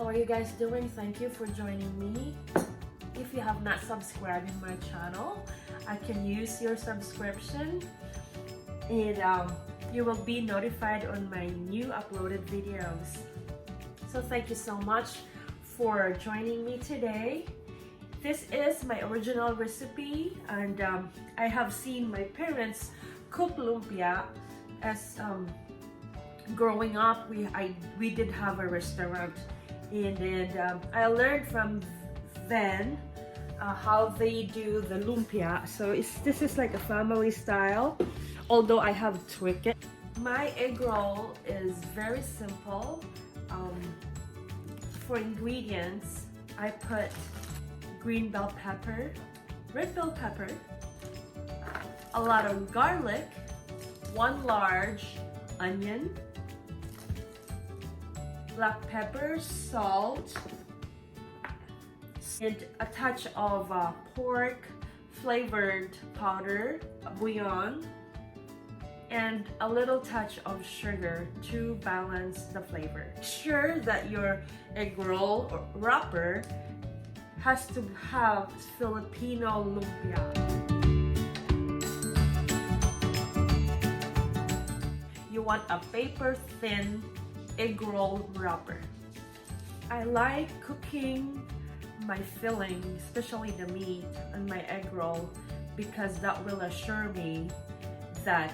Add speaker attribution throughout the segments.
Speaker 1: How are you guys doing? Thank you for joining me. If you have not subscribed in my channel, I can use your subscription and you will be notified on my new uploaded videos. So thank you so much for joining me today. This is my original recipe, and I have seen my parents cook lumpia as growing up. We did have a restaurant, and then I learned from them how they do the lumpia. So this is like a family style, although I have tweaked it. My egg roll is very simple. For ingredients, I put green bell pepper, red bell pepper, a lot of garlic, 1 large onion, black pepper, salt, and a touch of pork flavored powder, bouillon, and a little touch of sugar to balance the flavor. Make sure that your egg roll wrapper has to have Filipino lumpia. You want a paper thin egg roll wrapper. I like cooking my filling, especially the meat, on my egg roll because that will assure me that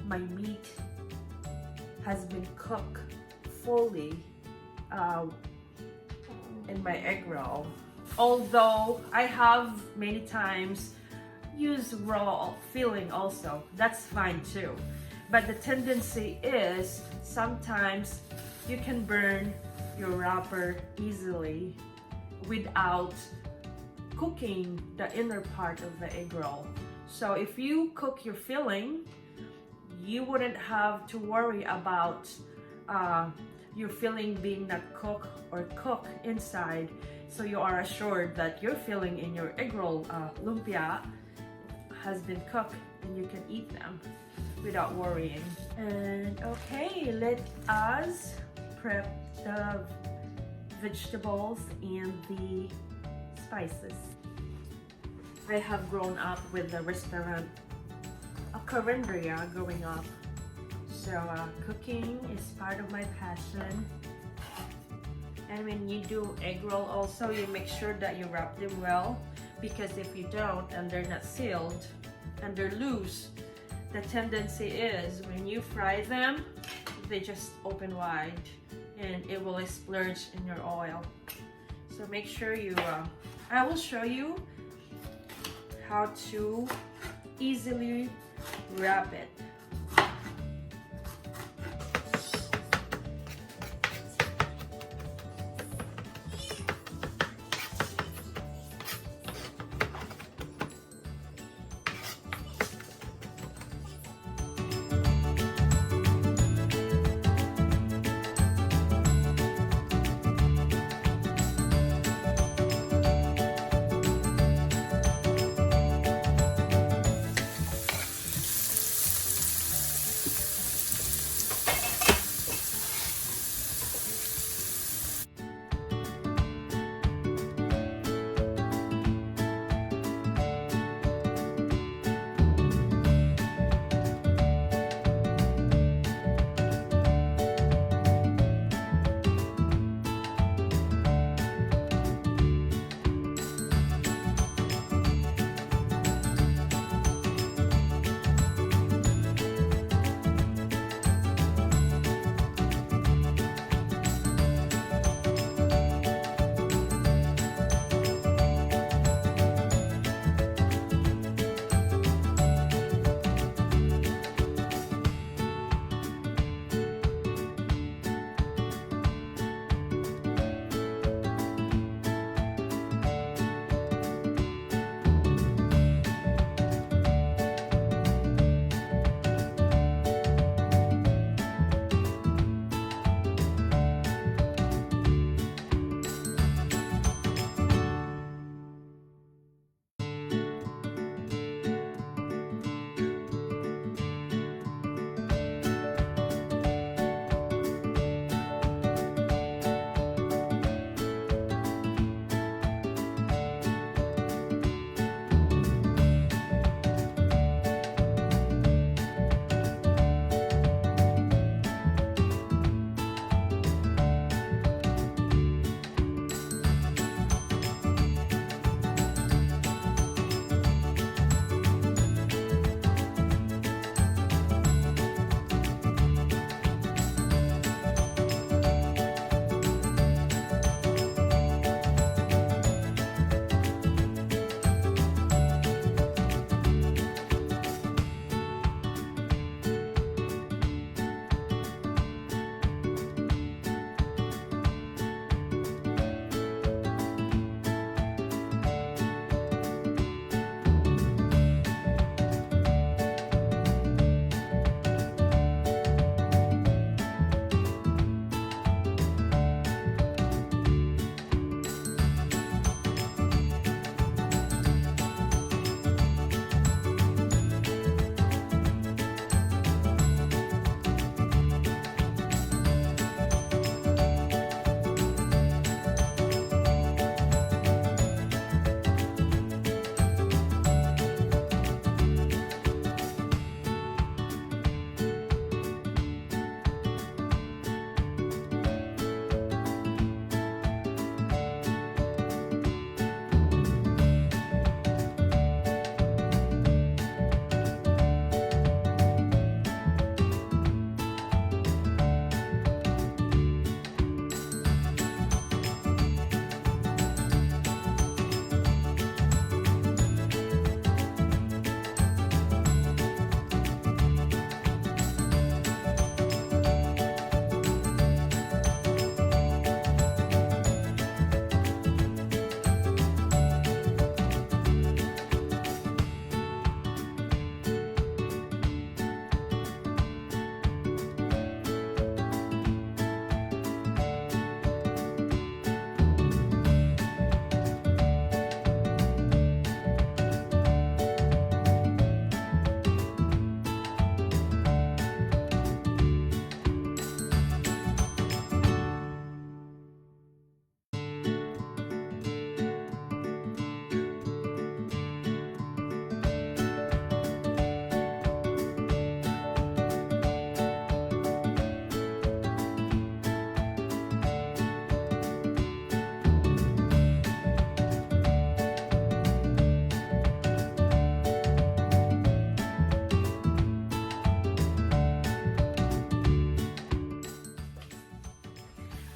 Speaker 1: my meat has been cooked fully in my egg roll. Although I have many times used raw filling also, that's fine too. But the tendency is sometimes you can burn your wrapper easily without cooking the inner part of the egg roll. So if you cook your filling, you wouldn't have to worry about your filling being not cooked or cooked inside. So you are assured that your filling in your egg roll lumpia has been cooked and you can eat them without worrying. And okay, let us prep the vegetables and the spices. I have grown up with the restaurant carinderia growing up, so cooking is part of my passion. And when you do egg roll also, you make sure that you wrap them well, because if you don't and they're not sealed and they're loose, the tendency is when you fry them, they just open wide and it will splurge in your oil. So make sure you, I will show you how to easily wrap it.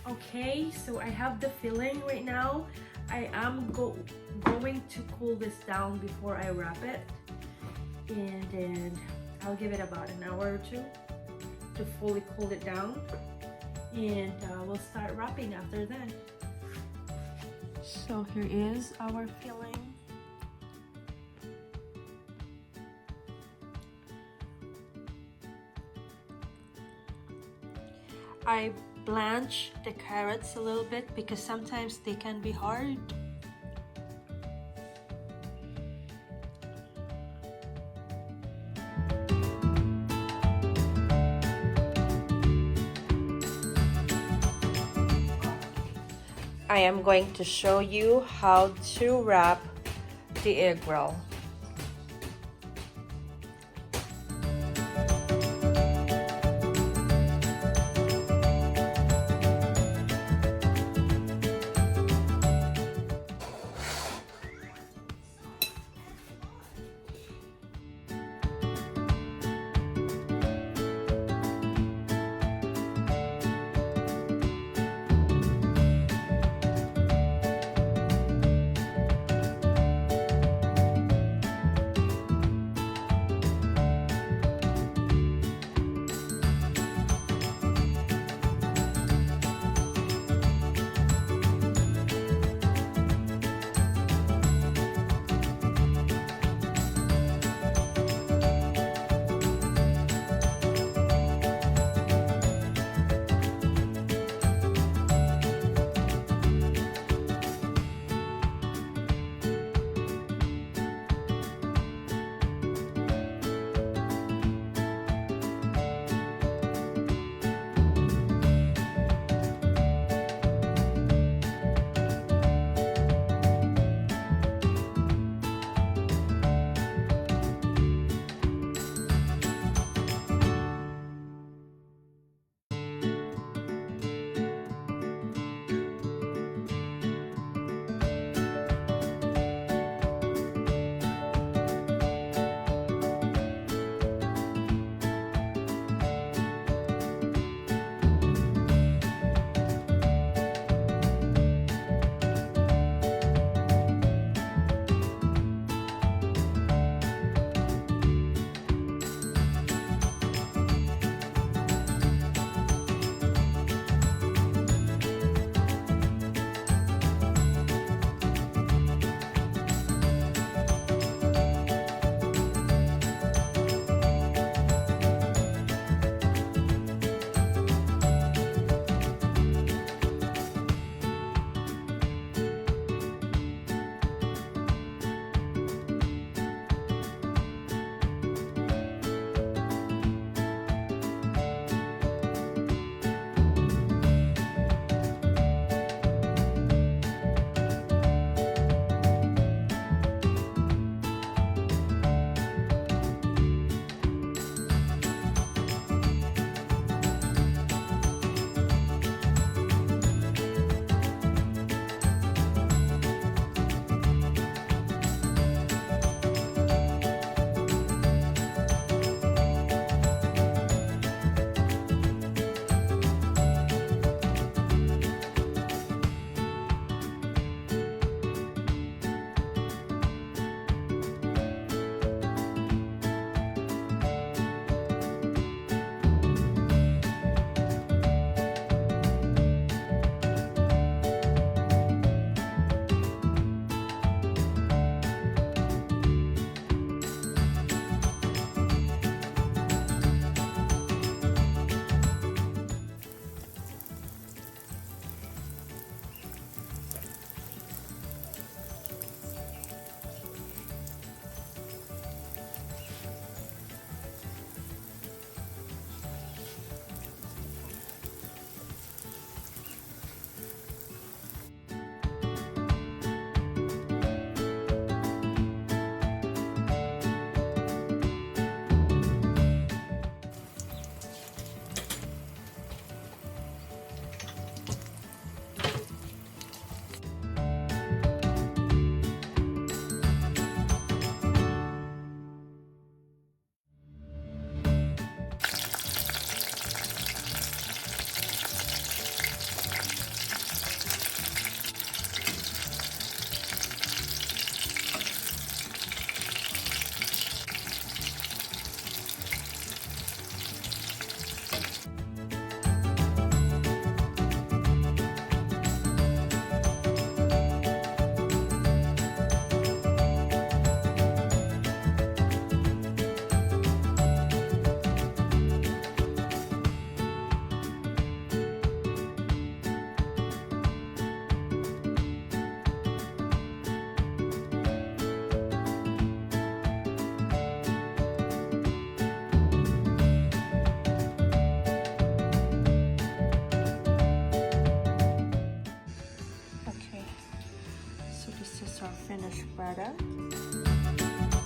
Speaker 1: Okay, so I have the filling right now. I am going to cool this down before I wrap it, and then I'll give it about an hour or two to fully cool it down, and we'll start wrapping after then. So here is our filling. I blanch the carrots a little bit because sometimes they can be hard. I am going to show you how to wrap the egg roll.
Speaker 2: Here's our finished product.